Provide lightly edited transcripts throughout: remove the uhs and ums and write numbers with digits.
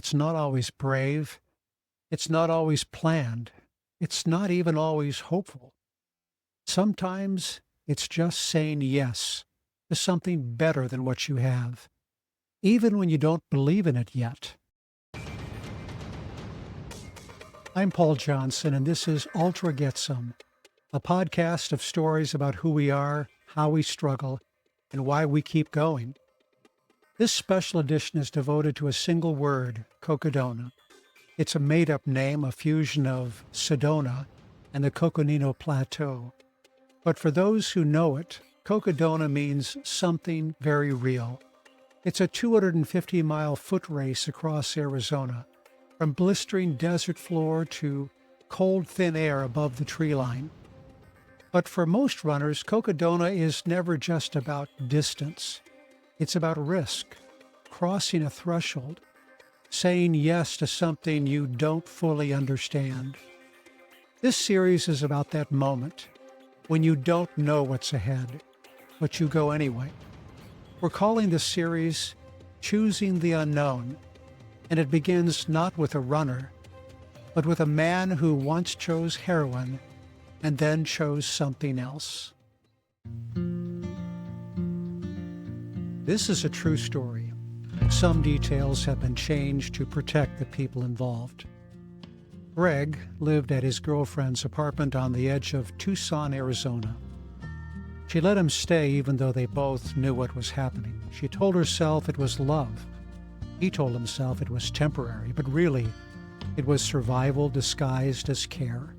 It's not always brave. It's not always planned. It's not even always hopeful. Sometimes it's just saying yes to something better than what you have, even when you don't believe in it yet. I'm Paul Johnson, and this is Ultra Getsome, a podcast of stories about who we are, how we struggle, and why we keep going. This special edition is devoted to a single word, Cocodona. It's a made-up name, a fusion of Sedona and the Coconino Plateau. But for those who know it, Cocodona means something very real. It's a 250-mile foot race across Arizona, from blistering desert floor to cold, thin air above the tree line. But for most runners, Cocodona is never just about distance. It's about risk, crossing a threshold, saying yes to something you don't fully understand. This series is about that moment when you don't know what's ahead, but you go anyway. We're calling this series Choosing the Unknown, and it begins not with a runner, but with a man who once chose heroin and then chose something else. This is a true story. Some details have been changed to protect the people involved. Greg lived at his girlfriend's apartment on the edge of Tucson, Arizona. She let him stay even though they both knew what was happening. She told herself it was love. He told himself it was temporary, but really, it was survival disguised as care.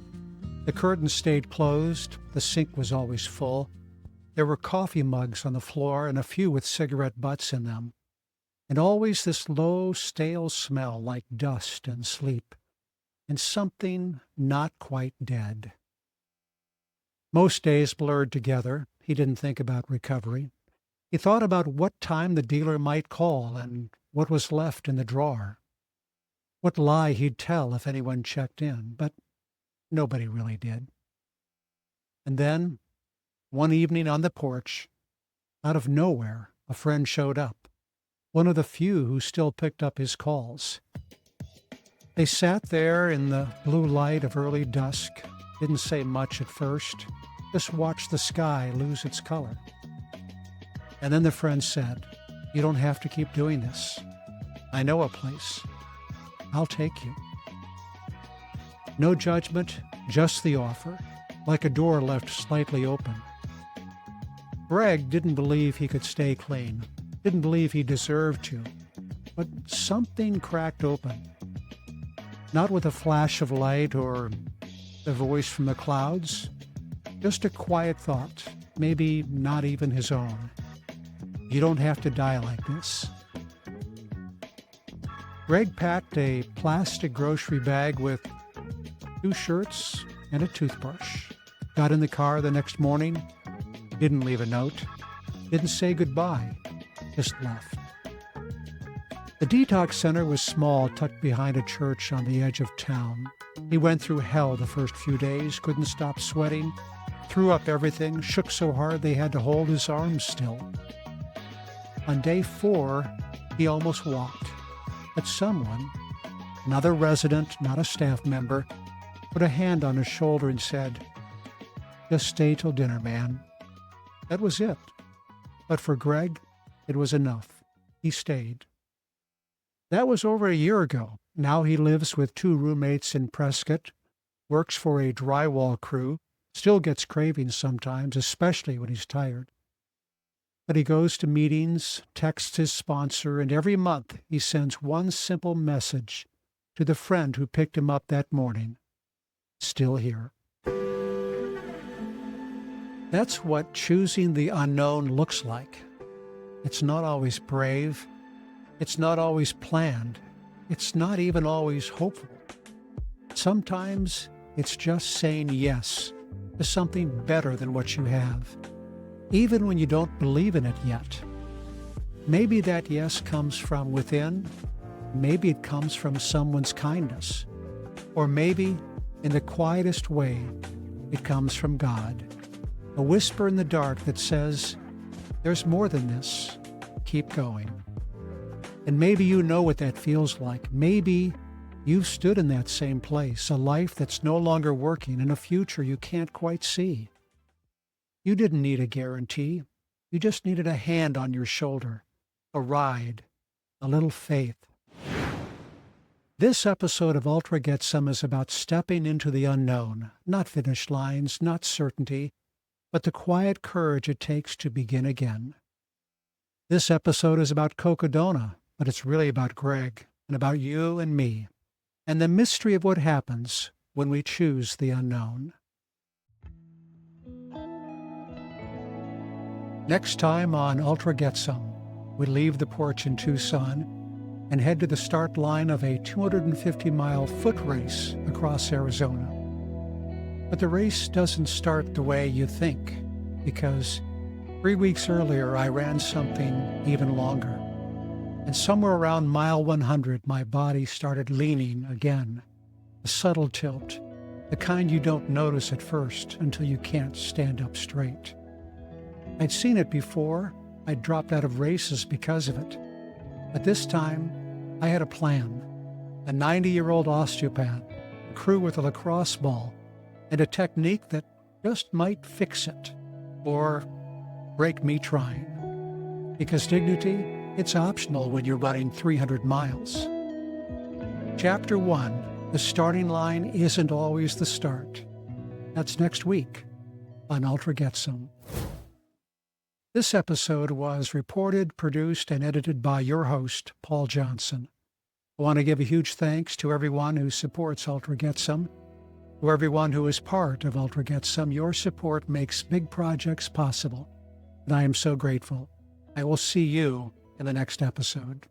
The curtains stayed closed, the sink was always full. There were coffee mugs on the floor and a few with cigarette butts in them. And always this low, stale smell like dust and sleep, and something not quite dead. Most days blurred together. He didn't think about recovery. He thought about what time the dealer might call and what was left in the drawer, what lie he'd tell if anyone checked in, but nobody really did. And then, one evening on the porch, out of nowhere, a friend showed up, one of the few who still picked up his calls. They sat there in the blue light of early dusk, didn't say much at first, just watched the sky lose its color. And then the friend said, "You don't have to keep doing this. I know a place. I'll take you." No judgment, just the offer, like a door left slightly open. Greg didn't believe he could stay clean, didn't believe he deserved to, but something cracked open. Not with a flash of light or a voice from the clouds, just a quiet thought, maybe not even his own. You don't have to die like this. Greg packed a plastic grocery bag with 2 shirts and a toothbrush, got in the car the next morning, didn't leave a note, didn't say goodbye, just left. The detox center was small, tucked behind a church on the edge of town. He went through hell the first few days, couldn't stop sweating, threw up everything, shook so hard they had to hold his arms still. On day 4, he almost walked, but someone, another resident, not a staff member, put a hand on his shoulder and said, "Just stay till dinner, man." That was it. But for Greg, it was enough. He stayed. That was over a year ago. Now he lives with 2 roommates in Prescott, works for a drywall crew, still gets cravings sometimes, especially when he's tired. But he goes to meetings, texts his sponsor, and every month he sends one simple message to the friend who picked him up that morning. Still here. That's what choosing the unknown looks like. It's not always brave. It's not always planned. It's not even always hopeful. Sometimes it's just saying yes to something better than what you have, even when you don't believe in it yet. Maybe that yes comes from within. Maybe it comes from someone's kindness. Or maybe, in the quietest way, it comes from God. A whisper in the dark that says, "There's more than this. Keep going." And maybe you know what that feels like. Maybe you've stood in that same place, a life that's no longer working and a future you can't quite see. You didn't need a guarantee. You just needed a hand on your shoulder, a ride, a little faith. This episode of Ultra Getsome is about stepping into the unknown, not finish lines, not certainty, but the quiet courage it takes to begin again. This episode is about Cocodona, but it's really about Greg and about you and me, and the mystery of what happens when we choose the unknown. Next time on Ultra Getsome, we leave the porch in Tucson and head to the start line of a 250-mile foot race across Arizona. But the race doesn't start the way you think, because 3 weeks earlier I ran something even longer. And somewhere around mile 100, my body started leaning again, a subtle tilt, the kind you don't notice at first until you can't stand up straight. I'd seen it before. I'd dropped out of races because of it. But this time, I had a plan. A 90-year-old osteopath, a crew with a lacrosse ball, and a technique that just might fix it, or break me trying. Because dignity, it's optional when you're running 300 miles. Chapter 1, the starting line isn't always the start. That's next week on Ultra Getsome. This episode was reported, produced, and edited by your host, Paul Johnson. I want to give a huge thanks to everyone who supports Ultra Getsome, to everyone who is part of Ultra Getsome. Your support makes big projects possible, and I am so grateful. I will see you in the next episode.